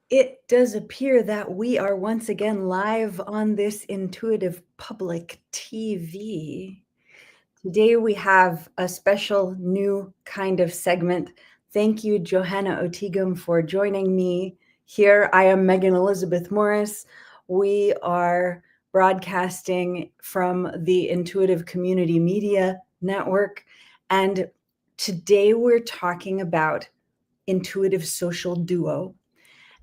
It does appear that we are once again live on this Intuitive Public TV. Today we have a special new kind of segment. Thank you, Johanna Otigum, for joining me here. I am Megan Elizabeth Morris. We are broadcasting from the Intuitive Community Media Network. And today we're talking about intuitive social duo,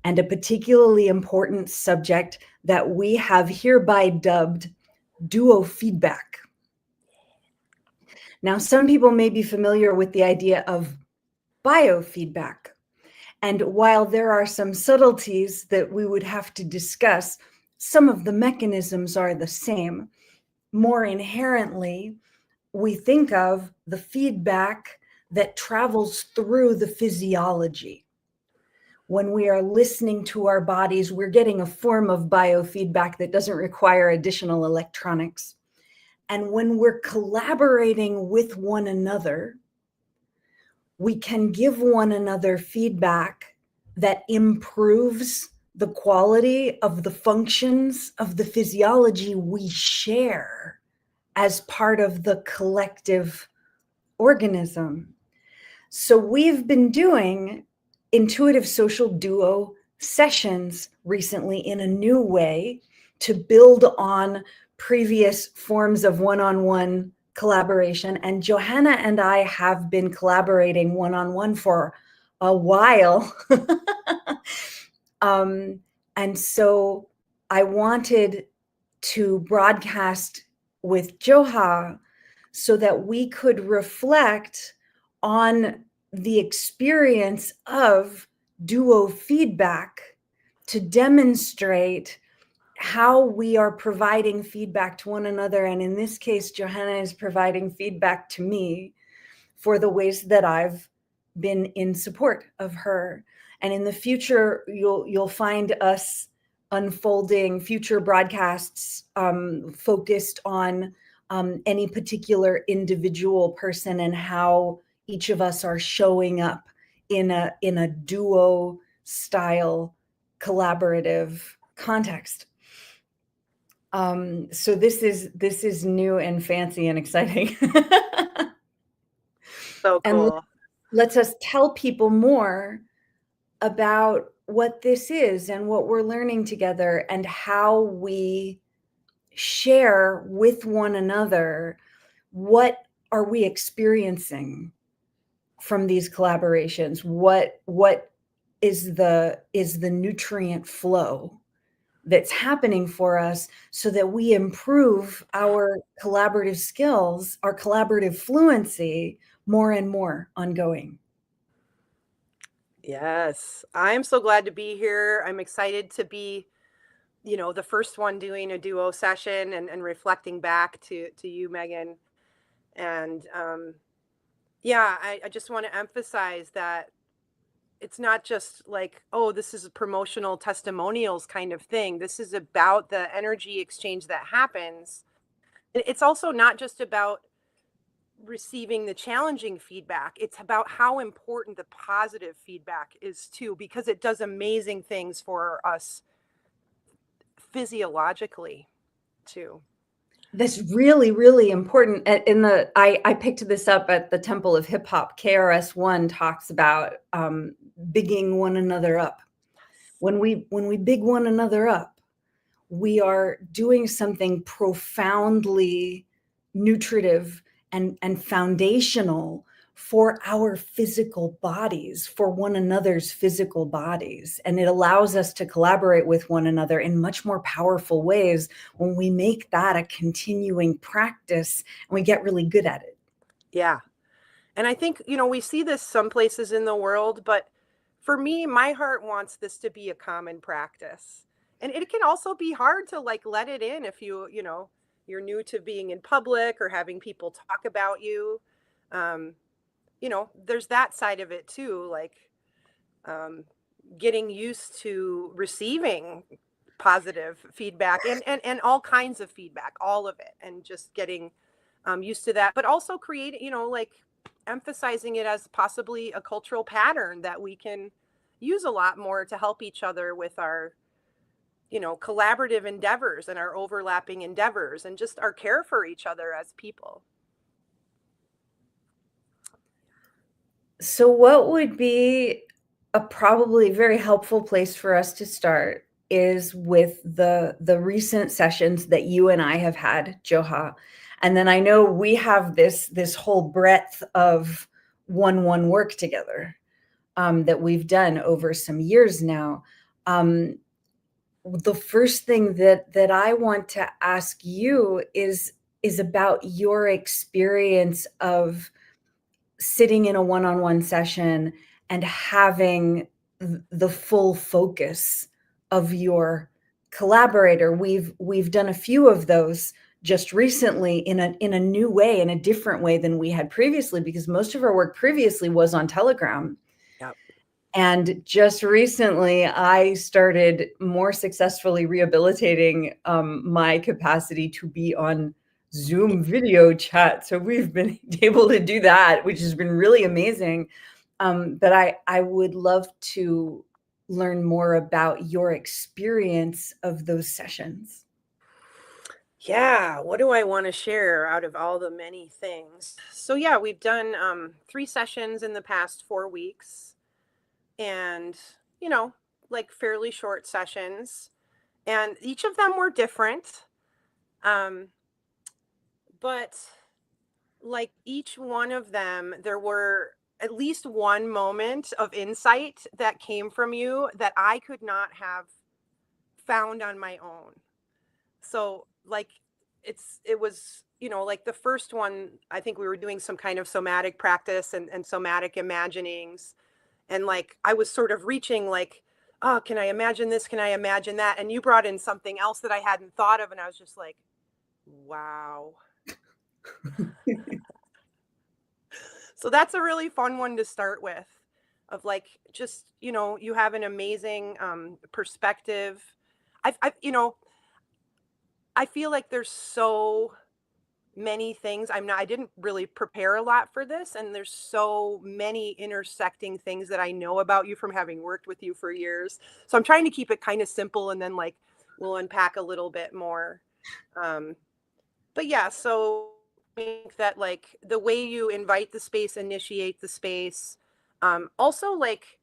and a particularly important subject that we have hereby dubbed duofeedback. Now, some people may be familiar with the idea of biofeedback. And while there are some subtleties that we would have to discuss, some of the mechanisms are the same. More inherently, we think of the feedback that travels through the physiology. When we are listening to our bodies, we're getting a form of biofeedback that doesn't require additional electronics. And when we're collaborating with one another, we can give one another feedback that improves the quality of the functions of the physiology we share as part of the collective organism. So we've been doing intuitive social duo sessions recently in a new way to build on previous forms of one-on-one collaboration. And Johanna and I have been collaborating one-on-one for a while. And so I wanted to broadcast with Joha so that we could reflect on the experience of duo feedback to demonstrate how we are providing feedback to one another. And in this case, Johanna is providing feedback to me for the ways that I've been in support of her. And in the future, you'll find us unfolding future broadcasts focused on any particular individual person and how each of us are showing up in a duo style collaborative context. So this is new and fancy and exciting. So cool. And lets us tell people more about what this is and what we're learning together and how we share with one another what are we experiencing from these collaborations. What is the nutrient flow that's happening for us so that we improve our collaborative skills, our collaborative fluency more and more ongoing. Yes, I'm so glad to be here. I'm excited to be, the first one doing a duo session and reflecting back to you, Megan. And yeah, I just want to emphasize that it's not just like, oh, this is a promotional testimonials kind of thing. This is about the energy exchange that happens. It's also not just about receiving the challenging feedback. It's about how important the positive feedback is too, because it does amazing things for us physiologically too. That's really, really important. I picked this up at the Temple of Hip Hop. KRS-One talks about bigging one another up. When we big one another up, we are doing something profoundly nutritive and foundational for our physical bodies, for one another's physical bodies. And it allows us to collaborate with one another in much more powerful ways when we make that a continuing practice and we get really good at it. Yeah. And I think, we see this some places in the world, but for me, my heart wants this to be a common practice. And it can also be hard to like let it in if you're new to being in public or having people talk about you. There's that side of it too, like getting used to receiving positive feedback and all kinds of feedback, all of it, and just getting used to that, but also creating, like emphasizing it as possibly a cultural pattern that we can use a lot more to help each other with our, collaborative endeavors and our overlapping endeavors and just our care for each other as people. So, what would be a probably very helpful place for us to start is with the recent sessions that you and I have had, Joha. And then I know we have this whole breadth of one work together that we've done over some years now. The first thing that I want to ask you is about your experience of sitting in a one-on-one session and having the full focus of your collaborator. We've done a few of those just recently in a new way, in a different way than we had previously, because most of our work previously was on Telegram. Yep. And just recently, I started more successfully rehabilitating my capacity to be on Zoom video chat. So we've been able to do that, which has been really amazing. But I would love to learn more about your experience of those sessions. Yeah, what do I want to share out of all the many things? So yeah, we've done 3 sessions in the past 4 weeks, and like fairly short sessions, and each of them were different. Um, but like each one of them, there were at least one moment of insight that came from you that I could not have found on my own. So like it was, like the first one, I think we were doing some kind of somatic practice and somatic imaginings. And like I was sort of reaching like, oh, can I imagine this? Can I imagine that? And you brought in something else that I hadn't thought of. And I was just like, wow. So that's a really fun one to start with, of like, just, you have an amazing perspective. I feel like there's so many things. I didn't really prepare a lot for this. And there's so many intersecting things that I know about you from having worked with you for years. So I'm trying to keep it kind of simple, and then like we'll unpack a little bit more. But yeah, so I think that like the way you invite the space, initiate the space, also like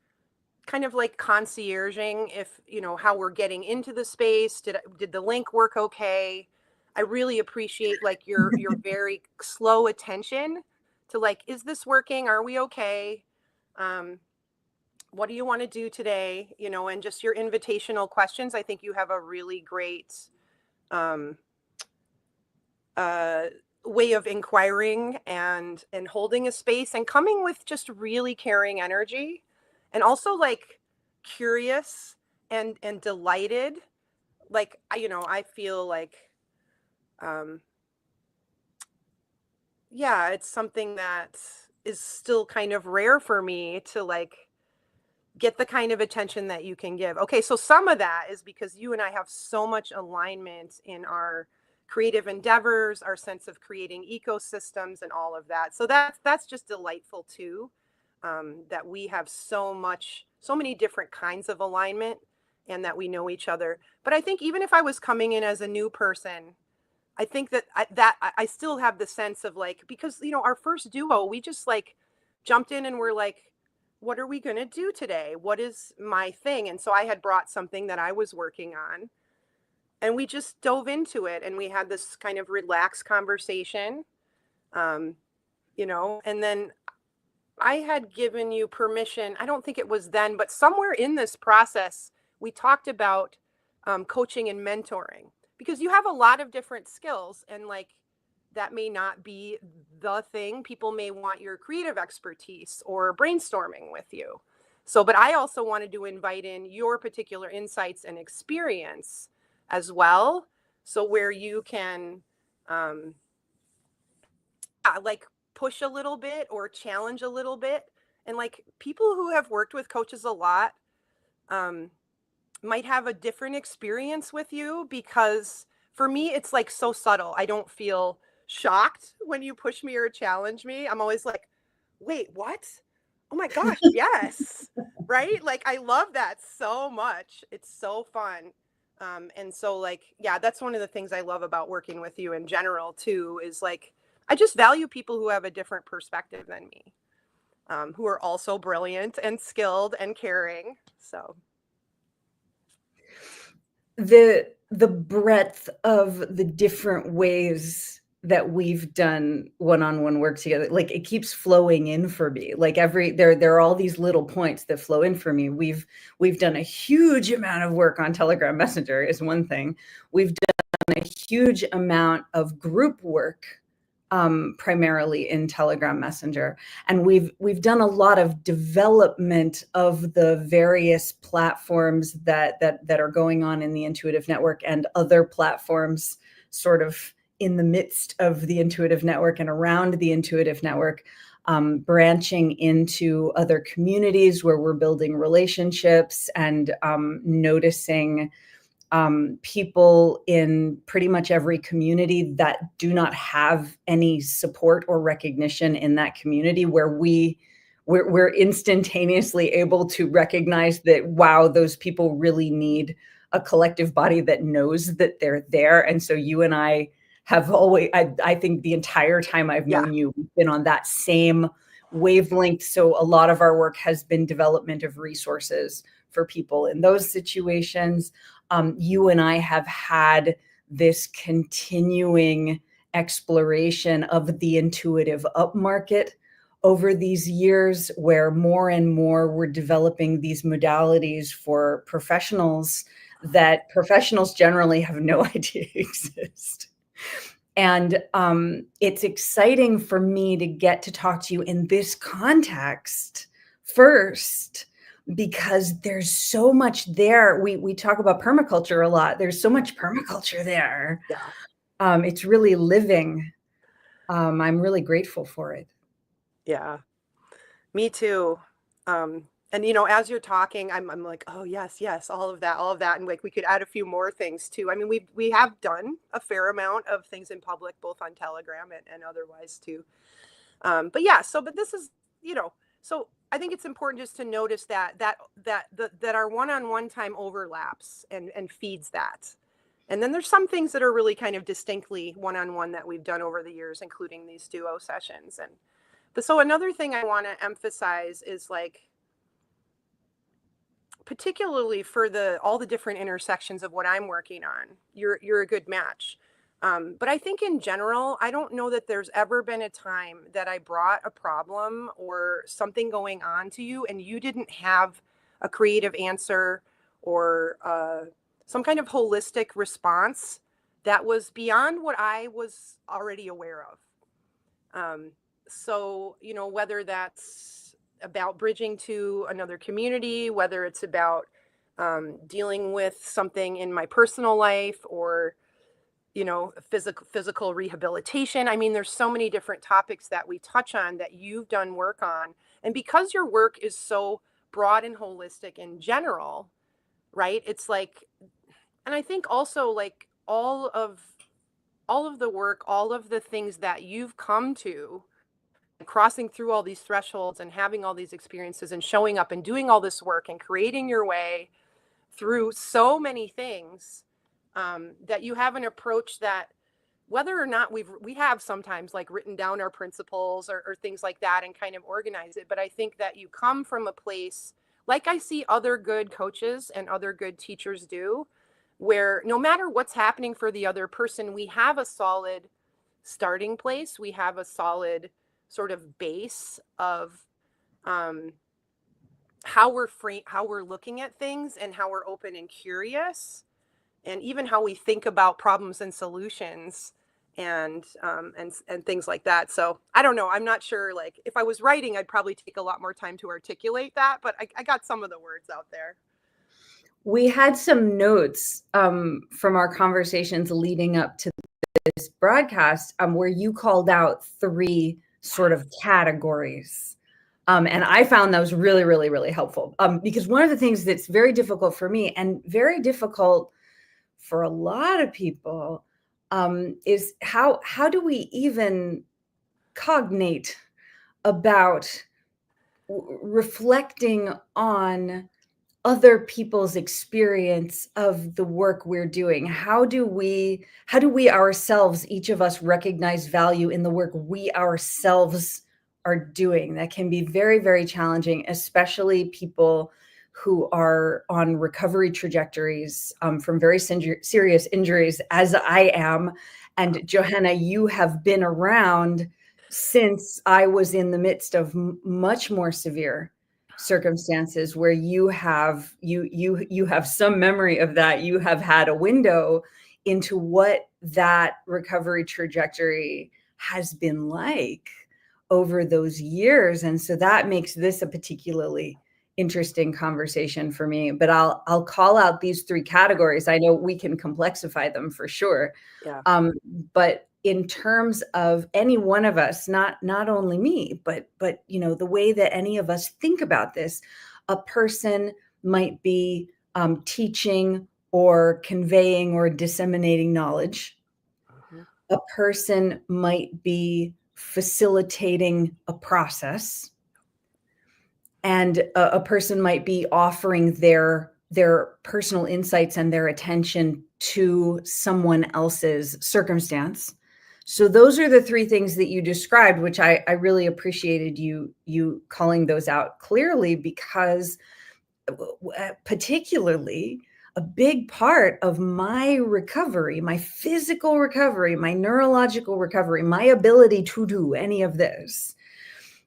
kind of like concierging, if how we're getting into the space. Did the link work okay? I really appreciate like your very slow attention to like, is this working? Are we okay? Um, what do you want to do today? And just your invitational questions. I think you have a really great um, uh, way of inquiring and holding a space and coming with just really caring energy, and also like curious and delighted. Like I feel like um yeah, it's something that is still kind of rare for me to like get the kind of attention that you can give. Okay, so some of that is because you and I have so much alignment in our creative endeavors, our sense of creating ecosystems and all of that. So that's just delightful too. That we have so many different kinds of alignment, and that we know each other. But I think even if I was coming in as a new person, I think that I still have the sense of like, because our first duo, we just like jumped in and we're like, what are we going to do today? What is my thing? And so I had brought something that I was working on, and we just dove into it, and we had this kind of relaxed conversation. Um, and then I had given you permission. I don't think it was then, but somewhere in this process, we talked about coaching and mentoring, because you have a lot of different skills, and like that may not be the thing. People may want your creative expertise or brainstorming with you. So, but I also wanted to invite in your particular insights and experience as well. So, where you can, um, like push a little bit or challenge a little bit. And like people who have worked with coaches a lot um, might have a different experience with you, because for me, it's like so subtle. I don't feel shocked when you push me or challenge me. I'm always like, wait, what? Oh my gosh, yes. Right? Like I love that so much. It's so fun. And so like, yeah, that's one of the things I love about working with you in general too, is like I just value people who have a different perspective than me, who are also brilliant and skilled and caring. So The breadth of the different ways that we've done one-on-one work together, like it keeps flowing in for me. Like there are all these little points that flow in for me. We've done a huge amount of work on Telegram Messenger is one thing. We've done a huge amount of group work, primarily in Telegram Messenger, and we've done a lot of development of the various platforms that are going on in the Intuitive Network and other platforms, sort of in the midst of the Intuitive Network and around the Intuitive Network, branching into other communities where we're building relationships and noticing people in pretty much every community that do not have any support or recognition in that community, where we're instantaneously able to recognize that, wow, those people really need a collective body that knows that they're there. And so you and I have always, I think the entire time I've yeah, known you, we've been on that same wavelength. So a lot of our work has been development of resources for people in those situations. You and I have had this continuing exploration of the intuitive upmarket over these years, where more and more we're developing these modalities for professionals that professionals generally have no idea exist. And it's exciting for me to get to talk to you in this context first, because there's so much there. We talk about permaculture a lot. There's so much permaculture there. yeah. It's really living. I'm really grateful for it. Yeah. Me too. And as you're talking, I'm like, oh yes, yes, all of that, and like we could add a few more things too. I mean, we have done a fair amount of things in public, both on Telegram and otherwise too. But yeah, but this is, so I think it's important just to notice that our one-on-one time overlaps and feeds that. And then there's some things that are really kind of distinctly one-on-one that we've done over the years, including these duo sessions. But so another thing I want to emphasize is like, particularly for all the different intersections of what I'm working on, you're a good match. But I think in general, I don't know that there's ever been a time that I brought a problem or something going on to you and you didn't have a creative answer or some kind of holistic response that was beyond what I was already aware of. So, whether that's about bridging to another community, whether it's about dealing with something in my personal life or, physical rehabilitation. I mean, there's so many different topics that we touch on that you've done work on. And because your work is so broad and holistic in general, right? It's like, and I think also like all of the work, all of the things that you've come to, crossing through all these thresholds and having all these experiences and showing up and doing all this work and creating your way through so many things, that you have an approach that, whether or not we have sometimes like written down our principles or things like that and kind of organize it, but I think that you come from a place like I see other good coaches and other good teachers do, where no matter what's happening for the other person, we have a solid starting place. We have a solid sort of base of um, how we're looking at things and how we're open and curious, and even how we think about problems and solutions and things like that. So I don't know. I'm not sure. Like if I was writing, I'd probably take a lot more time to articulate that, but I got some of the words out there. We had some notes from our conversations leading up to this broadcast, where you called out 3 sort of categories. And I found those really, really, really helpful, because one of the things that's very difficult for me and very difficult for a lot of people, is how do we even cognate about reflecting on other people's experience of the work we're doing. How do we ourselves, each of us, recognize value in the work we ourselves are doing? That can be very, very challenging, especially people who are on recovery trajectories from very serious injuries, as I am. And Johanna, you have been around since I was in the midst of much more severe circumstances, where you have some memory of that. You have had a window into what that recovery trajectory has been like over those years. And so that makes this a particularly interesting conversation for me. But I'll call out these three categories. I know we can complexify them for sure. Yeah. But in terms of any one of us, not only me, but the way that any of us think about this, a person might be teaching or conveying or disseminating knowledge. Mhm. A person might be facilitating a process, and a person might be offering their personal insights and their attention to someone else's circumstance. So those are the three things that you described, which I really appreciated you calling those out clearly, because particularly a big part of my recovery, my physical recovery, my neurological recovery, my ability to do any of this,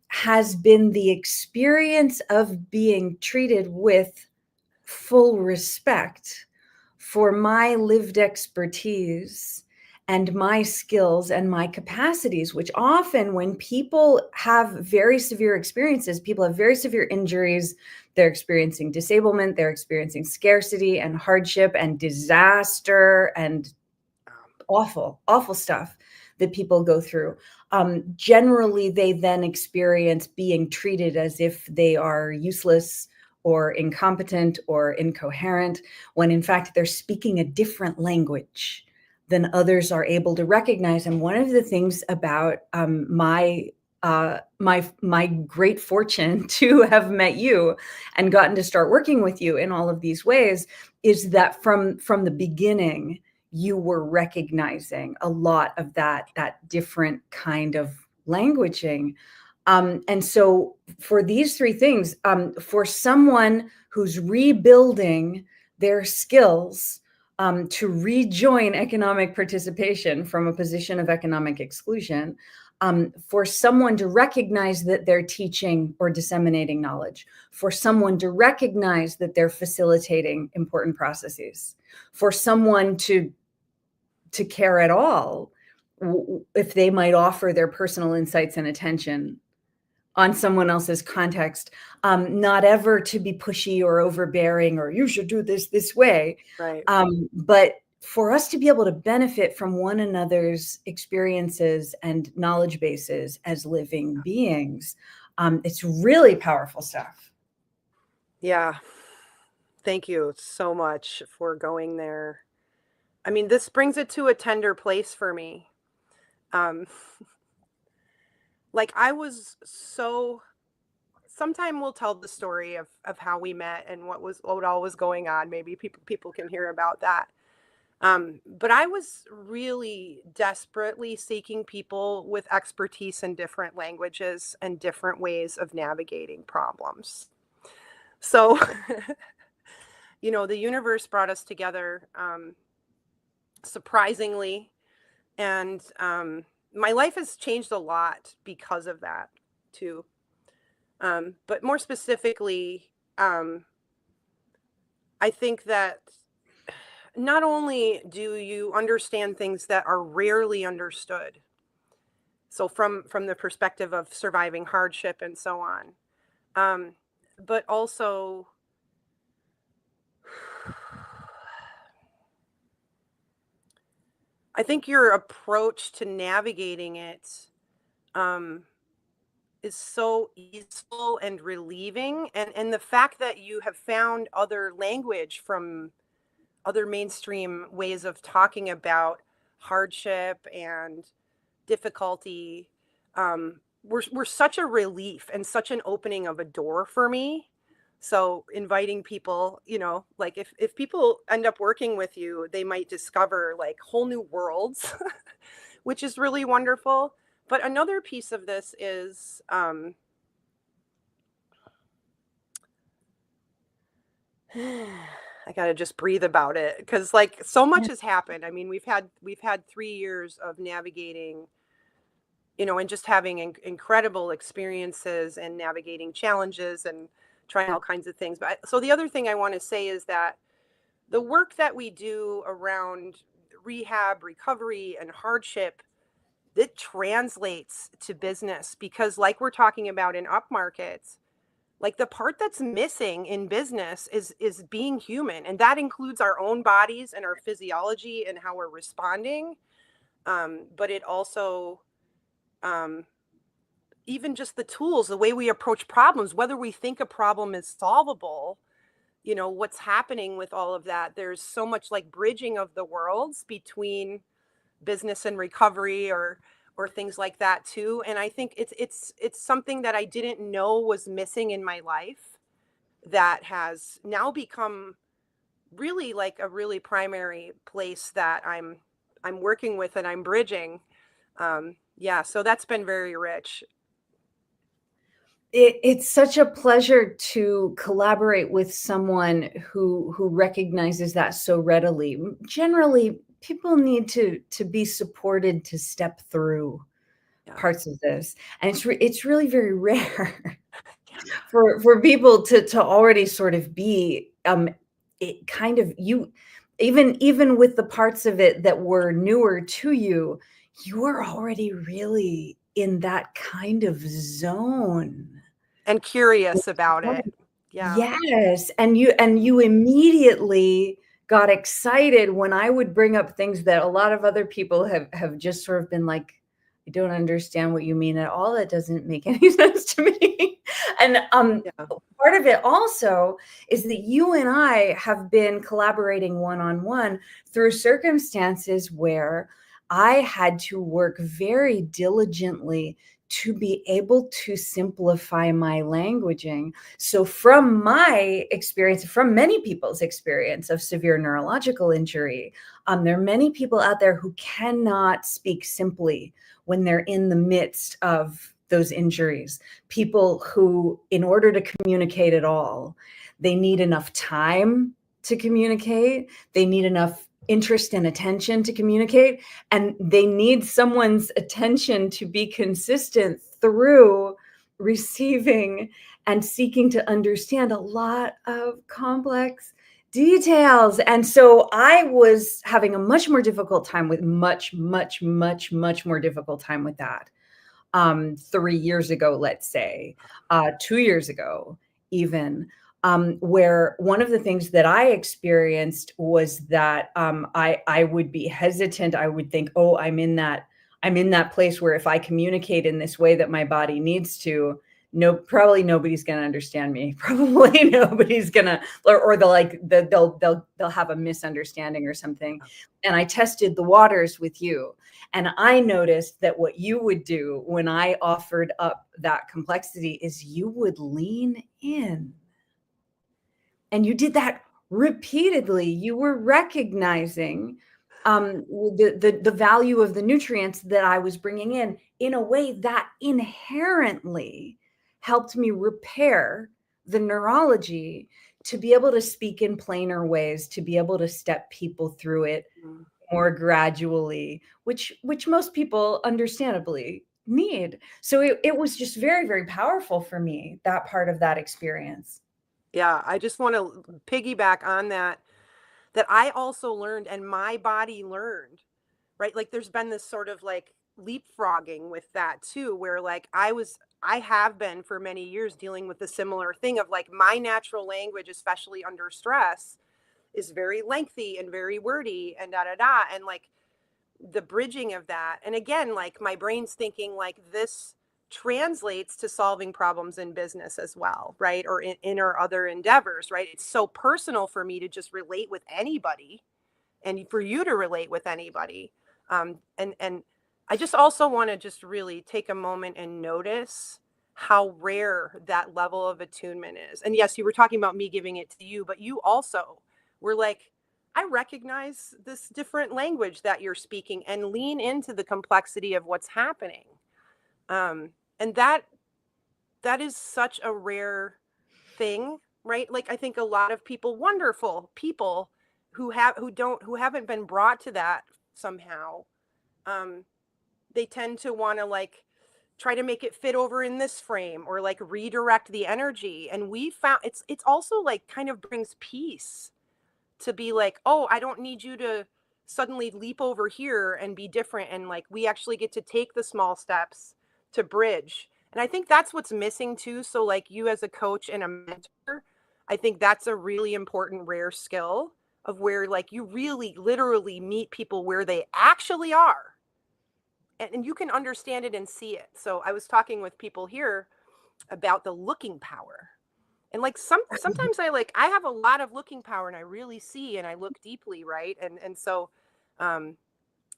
has been the experience of being treated with full respect for my lived expertise and my skills and my capacities, which often, when people have very severe experiences, people have very severe injuries, they're experiencing disablement, they're experiencing scarcity and hardship and disaster and awful, awful stuff that people go through. Generally, they then experience being treated as if they are useless or incompetent or incoherent, when in fact they're speaking a different language than others are able to recognize. And one of the things about my great fortune to have met you and gotten to start working with you in all of these ways is that from the beginning, you were recognizing a lot of that different kind of languaging. And so for these three things, for someone who's rebuilding their skills to rejoin economic participation from a position of economic exclusion, for someone to recognize that they're teaching or disseminating knowledge, for someone to recognize that they're facilitating important processes, for someone to care at all if they might offer their personal insights and attention on someone else's context, not ever to be pushy or overbearing or you should do this way. Right. But for us to be able to benefit from one another's experiences and knowledge bases as living beings, it's really powerful stuff. Yeah. Thank you so much for going there. I mean, this brings it to a tender place for me. Um, like I was so sometime we'll tell the story of how we met and what all was going on. Maybe people can hear about that. But I was really desperately seeking people with expertise in different languages and different ways of navigating problems. So, the universe brought us together, surprisingly, and my life has changed a lot because of that too. But more specifically, I think that not only do you understand things that are rarely understood, so from the perspective of surviving hardship and so on, but also I think your approach to navigating it um, is so easeful and relieving, and the fact that you have found other language from other mainstream ways of talking about hardship and difficulty were such a relief and such an opening of a door for me. So inviting people, like if people end up working with you, they might discover like whole new worlds, which is really wonderful. But another piece of this is I gotta just breathe about it because like so much has happened. I mean, we've had 3 years of navigating, and just having incredible experiences and navigating challenges and trying all kinds of things. So the other thing I want to say is that the work that we do around rehab, recovery, and hardship, it translates to business because, like we're talking about in up markets, like the part that's missing in business is being human, and that includes our own bodies and our physiology and how we're responding. But it also um, even just the tools, the way we approach problems, whether we think a problem is solvable, what's happening with all of that. There's so much like bridging of the worlds between business and recovery or things like that too. And I think it's something that I didn't know was missing in my life that has now become really like a really primary place that I'm working with and I'm bridging. Yeah, so that's been very rich. It's such a pleasure to collaborate with someone who recognizes that so readily. Generally, people need to be supported to step through Yeah. parts of this, and it's really very rare for people to already sort of be it kind of you even with the parts of it that were newer to you, you were already really in that kind of zone. And curious about it. Yeah. Yes, and you immediately got excited when I would bring up things that a lot of other people have just sort of been like, "I don't understand what you mean at all. That doesn't make any sense to me." And Yeah. part of it also is that you and I have been collaborating one-on-one through circumstances where I had to work very diligently to be able to simplify my languaging. So, from my experience, from many people's experience of severe neurological injury, there are many people out there who cannot speak simply when they're in the midst of those injuries. People who, in order to communicate at all, they need enough time to communicate, they need enough interest and attention to communicate, and they need someone's attention to be consistent through receiving and seeking to understand a lot of complex details. And so I was having a much more difficult time with much more difficult time with that 3 years ago, let's say, 2 years ago, even. Where one of the things that I experienced was that I would be hesitant. I would think, oh, I'm in that place where if I communicate in this way that my body needs to, no, probably nobody's going to understand me. Probably nobody's gonna, or they'll have a misunderstanding or something. And I tested the waters with you. And I noticed that what you would do when I offered up that complexity is you would lean in. And you did that repeatedly. You were recognizing the value of the nutrients that I was bringing in a way that inherently helped me repair the neurology to be able to speak in plainer ways, to be able to step people through it Mm. more gradually, which most people understandably need. So it was just very, very powerful for me, that part of that experience. Yeah. I just want to piggyback on that, that I also learned and my body learned, right? Like there's been this sort of like leapfrogging with that too, where like I have been for many years dealing with a similar thing of like my natural language, especially under stress, is very lengthy and very wordy and da da da. And like the bridging of that. And again, like my brain's thinking like this translates to solving problems in business as well, right? Or in our other endeavors, right? It's so personal for me to just relate with anybody and for you to relate with anybody. And I just also want to just really take a moment and notice how rare that level of attunement is. And yes, you were talking about me giving it to you, but you also were like, I recognize this different language that you're speaking and lean into the complexity of what's happening. And that is such a rare thing, right? Like I think a lot of people, wonderful people who haven't been brought to that somehow, um, they tend to want to like try to make it fit over in this frame or like redirect the energy. And we found it's also like kind of brings peace to be like, oh, I don't need you to suddenly leap over here and be different. And like we actually get to take the small steps to bridge. And I think that's what's missing too. So like you as a coach and a mentor, I think that's a really important rare skill of where like you really literally meet people where they actually are, and you can understand it and see it. So I was talking with people here about the looking power. And like sometimes I have a lot of looking power and I really see and I look deeply, right? And so um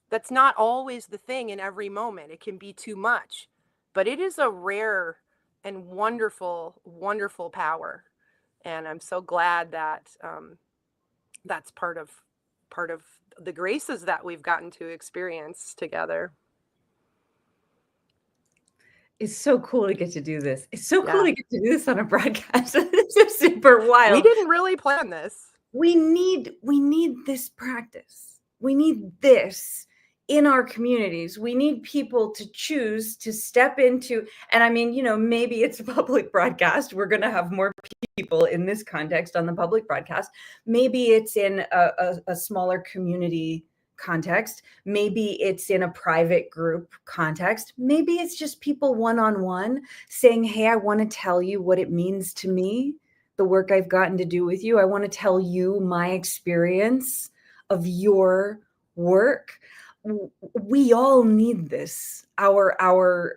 that's not always the thing in every moment. It can be too much. But it is a rare and wonderful, wonderful power. And I'm so glad that that's part of the graces that we've gotten to experience together. It's so cool to get to do this. It's so cool Yeah. to get to do this on a broadcast. It's just super We wild. didn't really plan this. We need this practice. We need this in our communities. We need people to choose to step into, and I mean, maybe it's a public broadcast. We're going to have more people in this context on the public broadcast. Maybe it's in a smaller community context. Maybe it's in a private group context. Maybe it's just people one-on-one saying, hey, I want to tell you what it means to me, the work I've gotten to do with you. I want to tell you my experience of your work. We all need this. Our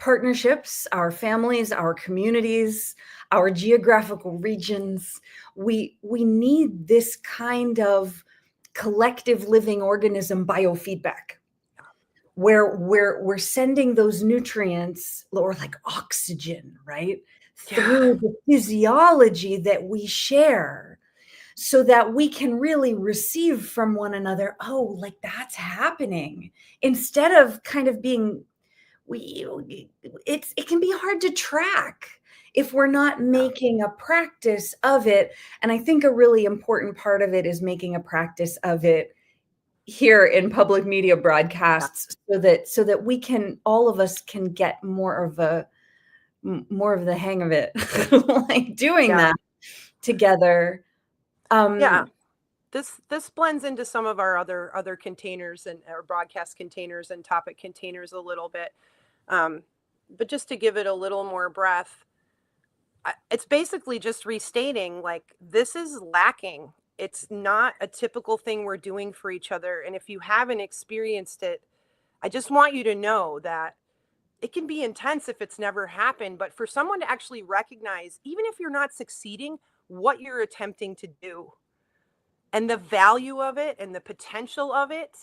partnerships, our families, our communities, our geographical regions. We need this kind of collective living organism biofeedback, where we're sending those nutrients, or like oxygen, right, Yeah. through the physiology that we share, so that we can really receive from one another. Oh, like that's happening, instead of kind of being, it can be hard to track if we're not Yeah. making a practice of it. And I think a really important part of it is making a practice of it here in public media Yeah. broadcasts, so that we can, all of us can get more of the hang of it, like doing Yeah. that together. Yeah. um This blends into some of our other containers and our broadcast containers and topic containers a little bit. Um, but just to give it a little more breath, it's basically just restating like this is lacking. It's not a typical thing we're doing for each other. And if you haven't experienced it, I just want you to know that it can be intense if it's never happened. But for someone to actually recognize, even if you're not succeeding, what you're attempting to do and the value of it and the potential of it,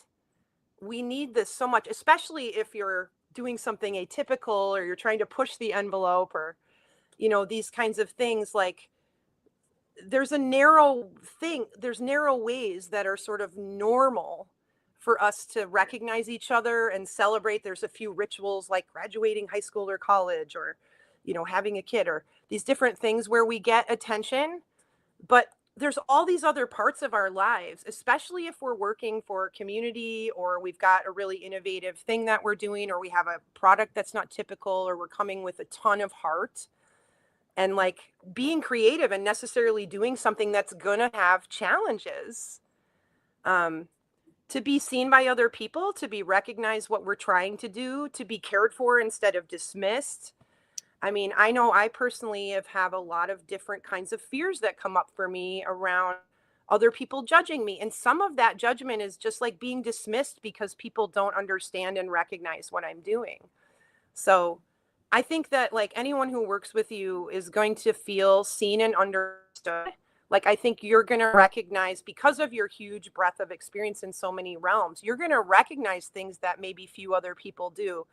we need this so much, especially if you're doing something atypical or you're trying to push the envelope or, these kinds of things. Like there's narrow ways that are sort of normal for us to recognize each other and celebrate. There's a few rituals like graduating high school or college or, having a kid or these different things where we get attention. But there's all these other parts of our lives, especially if we're working for a community or we've got a really innovative thing that we're doing, or we have a product that's not typical, or we're coming with a ton of heart and like being creative and necessarily doing something that's going to have challenges. Um, to be seen by other people, to be recognized what we're trying to do, to be cared for instead of dismissed. I mean, I know I personally have a lot of different kinds of fears that come up for me around other people judging me. And some of that judgment is just like being dismissed because people don't understand and recognize what I'm doing. So I think that like anyone who works with you is going to feel seen and understood Like, I think you're going to recognize, because of your huge breadth of experience in so many realms, you're going to recognize things that maybe few other people do.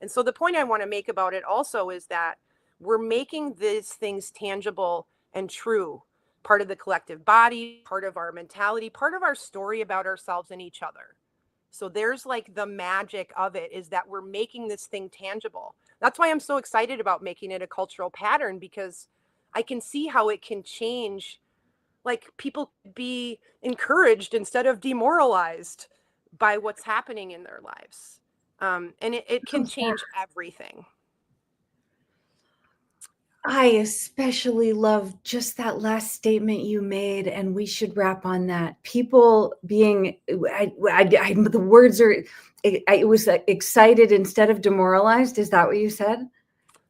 And so the point I want to make about it also is that we're making these things tangible and true, part of the collective body, part of our mentality, part of our story about ourselves and each other. So there's like the magic of it, is that we're making this thing tangible. That's why I'm so excited about making it a cultural pattern, because I can see how it can change. Like, people be encouraged instead of demoralized by what's happening in their lives. And it can change everything. I especially love just that last statement you made, and we should wrap on that. People being, the words are, it was excited instead of demoralized. Is that what you said?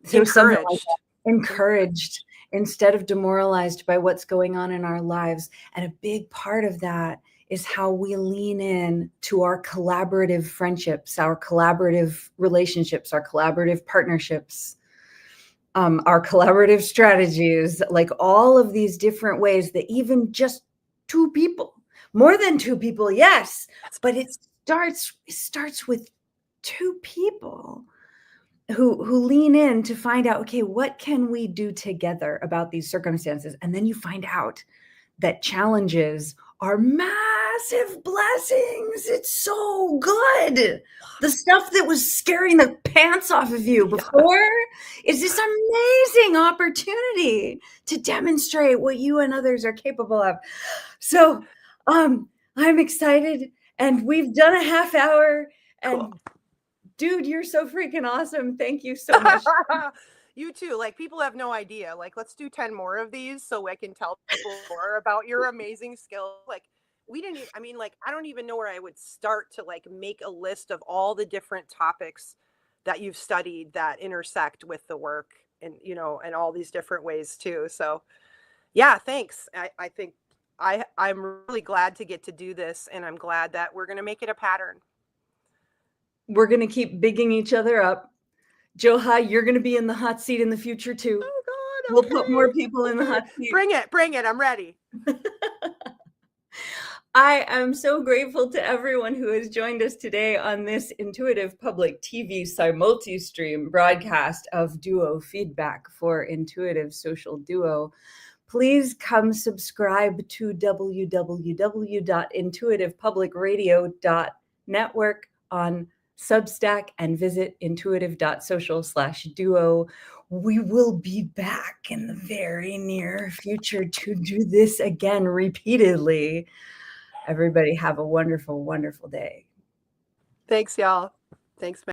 So something like Encouraged. that. Encouraged instead of demoralized by what's going on in our lives. And a big part of that is how we lean in to our collaborative friendships, our collaborative relationships, our collaborative partnerships, our collaborative strategies, like all of these different ways that even just two people, more than two people, yes, but it starts with two people who lean in to find out, okay, what can we do together about these circumstances? And then you find out that challenges are massive blessings. It's so good. The stuff that was scaring the pants off of you before is this amazing opportunity to demonstrate what you and others are capable of. So I'm excited, and we've done a half hour, and Cool. Dude, you're so freaking awesome. Thank you so much. You too. Like, people have no idea. Like, let's do 10 more of these so I can tell people more about your amazing skills. Like, we didn't even, I mean, like, I don't even know where I would start to like make a list of all the different topics that you've studied that intersect with the work, and, you know, and all these different ways too. So yeah, thanks. I think I'm really glad to get to do this, and I'm glad that we're going to make it a pattern. We're going to keep bigging each other up. Johanna, you're going to be in the hot seat in the future too. Oh God. We'll Okay. put more people in the hot seat. Bring it. Bring it. I'm ready. I am so grateful to everyone who has joined us today on this Intuitive Public TV simulti-stream broadcast of Duo Feedback for Intuitive Social Duo. Please come subscribe to www.intuitivepublicradio.network on Substack and visit intuitive.social/duo. We will be back in the very near future to do this again repeatedly. Everybody have a wonderful, wonderful day. Thanks, y'all. Thanks,